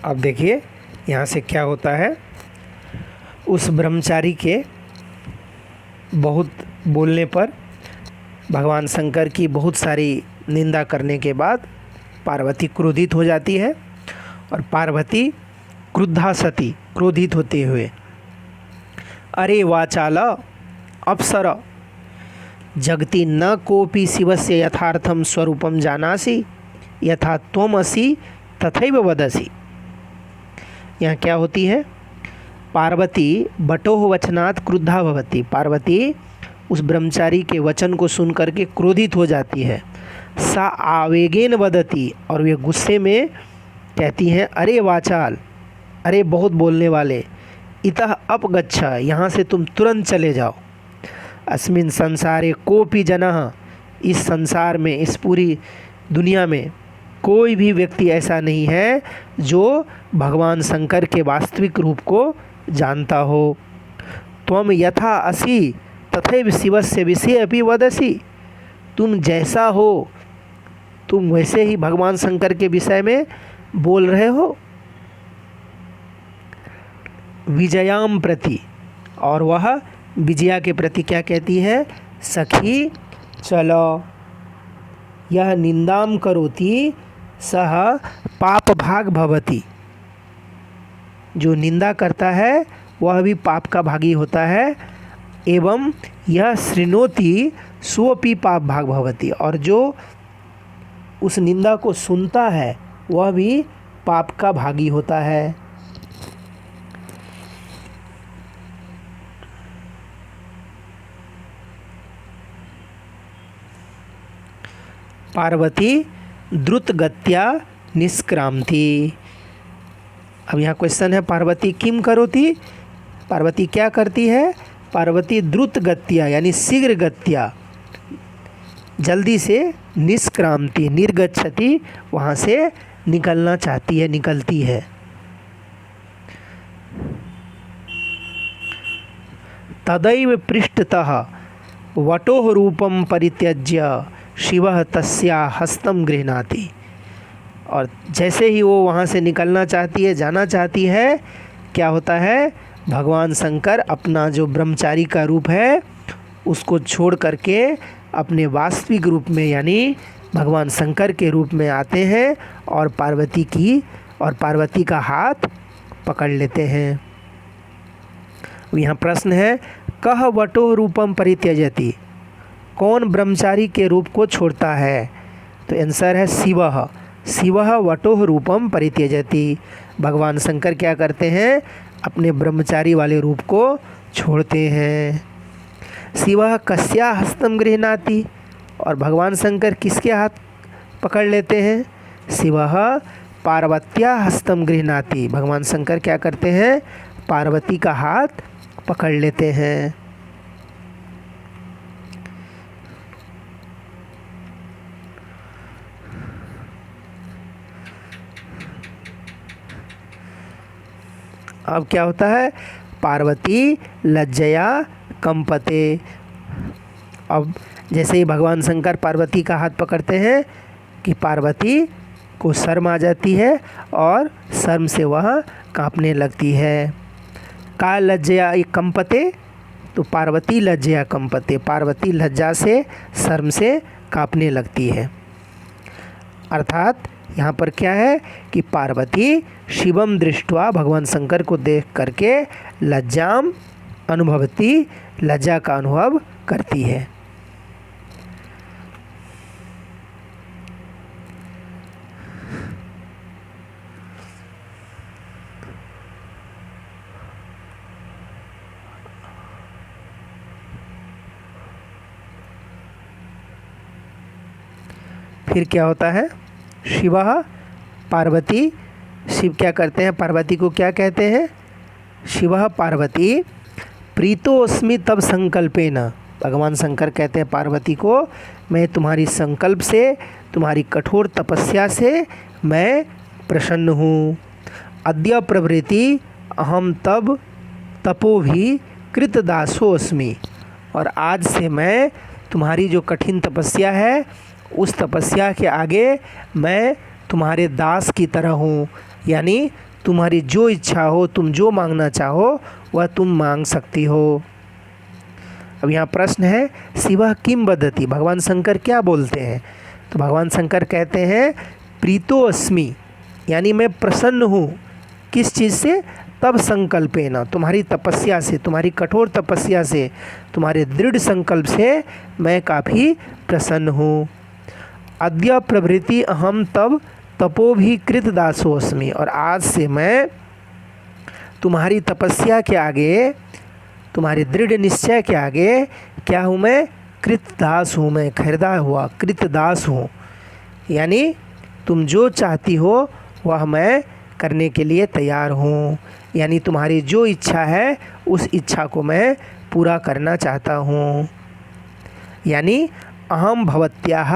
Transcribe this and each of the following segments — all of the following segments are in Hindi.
अब देखिए यहाँ से क्या होता है। उस ब्रह्मचारी के बहुत बोलने पर भगवान शंकर की बहुत सारी निंदा करने के बाद पार्वती क्रोधित हो जाती है और पार्वती क्रुद्धा सती क्रोधित होते हुए अरे वाचाल अप्सर जगति न कोपि शिवस्य यथार्थम स्वरूपम जानासि यथा त्वमसि तथैव वदसि। यहाँ क्या होती है, पार्वती बटोह वचनात् क्रुद्धा भवति। पार्वती उस ब्रह्मचारी के वचन को सुन करके क्रोधित हो जाती है। सा आवेगेन वदति, और वे गुस्से में कहती हैं अरे वाचाल, अरे बहुत बोलने वाले, इतः अपगच्छ, यहाँ से तुम तुरंत चले जाओ। अस्मिन् संसारे कोपि जनः, इस संसार में, इस पूरी दुनिया में कोई भी व्यक्ति ऐसा नहीं है जो भगवान शंकर के वास्तविक रूप को जानता हो। त्वम यथा असि तथैव शिवस्य विषये अपि वदसि, तुम जैसा हो तुम वैसे ही भगवान शंकर के विषय में बोल रहे हो। विजयाम प्रति, और वह विजया के प्रति क्या कहती है, सखी चलो, यह निंदाम करोति सह पाप भाग भवति, जो निंदा करता है वह भी पाप का भागी होता है। एवं यह शृणोति सोपि पाप भाग भवति, और जो उस निंदा को सुनता है वह भी पाप का भागी होता है। पार्वती द्रुत गत्या निष्क्रांति। अब यहाँ क्वेश्चन है, पार्वती किम करोति, पार्वती क्या करती है। पार्वती द्रुत गत्या यानी शीघ्र गत्या, जल्दी से, निष्क्रांति निर्गच्छति, वहाँ से निकलना चाहती है, निकलती है। तदैव पृष्ठतः वटोः रूपं परित्यज्य शिवः तस्या हस्तम गृह्णाति, और जैसे ही वो वहाँ से निकलना चाहती है, जाना चाहती है, क्या होता है, भगवान शंकर अपना जो ब्रह्मचारी का रूप है उसको छोड़ करके अपने वास्तविक रूप में यानी भगवान शंकर के रूप में आते हैं और पार्वती का हाथ पकड़ लेते हैं। यहाँ प्रश्न है, कह वटो रूपम परित्यजति, कौन ब्रह्मचारी के रूप को छोड़ता है। तो आंसर है शिवः, शिवः वटोः रूपम परित्यजति। भगवान शंकर क्या करते हैं, अपने ब्रह्मचारी वाले रूप को छोड़ते हैं। शिवः कस्या हस्तम गृह्णाति, और भगवान शंकर किसके हाथ पकड़ लेते हैं, शिवः पार्वत्या हस्तम गृह्णाति। भगवान शंकर क्या करते हैं, पार्वती का हाथ पकड़ लेते हैं। अब क्या होता है, पार्वती लज्जया कंपते। अब जैसे ही भगवान शंकर पार्वती का हाथ पकड़ते हैं कि पार्वती को शर्म आ जाती है और शर्म से वह कांपने लगती है। का लज्जया कंपते, तो पार्वती लज्जया कंपते, पार्वती लज्जा से, शर्म से कांपने लगती है। अर्थात यहाँ पर क्या है कि पार्वती शिवम दृष्ट्वा, भगवान शंकर को देख करके, लज्जाम अनुभवती, लज्जा का अनुभव करती है। फिर क्या होता है, शिवः पार्वती, शिव क्या करते हैं, पार्वती को क्या कहते हैं, शिवः पार्वती प्रीतोस्मि तब संकल्पेन। भगवान शंकर कहते हैं पार्वती को, मैं तुम्हारी संकल्प से, तुम्हारी कठोर तपस्या से मैं प्रसन्न हूँ। अद्य प्रभृति अहम तब तपो भी कृतदासोस्मि, और आज से मैं तुम्हारी जो कठिन तपस्या है उस तपस्या के आगे मैं तुम्हारे दास की तरह हूँ, यानी तुम्हारी जो इच्छा हो, तुम जो मांगना चाहो वह तुम मांग सकती हो। अब यहाँ प्रश्न है, शिवः किम वदति, भगवान शंकर क्या बोलते हैं? तो भगवान शंकर कहते हैं प्रीतो अस्मि, यानी मैं प्रसन्न हूँ। किस चीज़ से? तब संकल्पेन, तुम्हारी तपस्या से, तुम्हारी कठोर तपस्या से, तुम्हारे दृढ़ संकल्प से मैं काफ़ी प्रसन्न हूँ। अद्य प्रभृति अहम तब तपो भी कृत दासोस्मि, और आज से मैं तुम्हारी तपस्या के आगे, तुम्हारे दृढ़ निश्चय के आगे क्या हूँ? मैं कृत दास हूँ, मैं खरीदा हुआ कृत दास हूँ। यानी तुम जो चाहती हो वह मैं करने के लिए तैयार हूँ। यानी तुम्हारी जो इच्छा है उस इच्छा को मैं पूरा करना चाहता हूँ। यानी अहम भवत्याः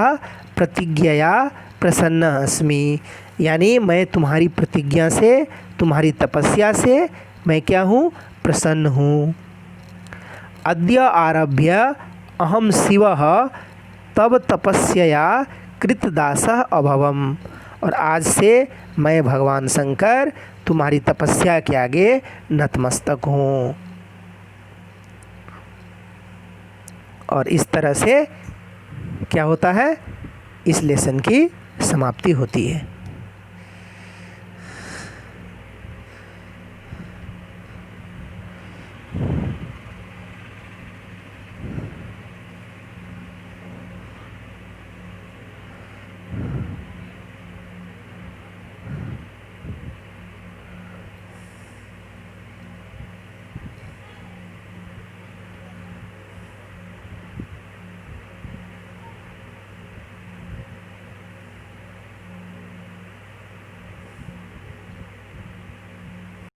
प्रतिज्ञया प्रसन्न अस्मि, यानी मैं तुम्हारी प्रतिज्ञा से, तुम्हारी तपस्या से मैं क्या हूँ? प्रसन्न हूँ। अद्य आरभ्य अहम शिवः तब तपस्यया कृतदासः अभवम्, और आज से मैं भगवान शंकर तुम्हारी तपस्या के आगे नतमस्तक हूँ। और इस तरह से क्या होता है? इस लेसन की समाप्ति होती है।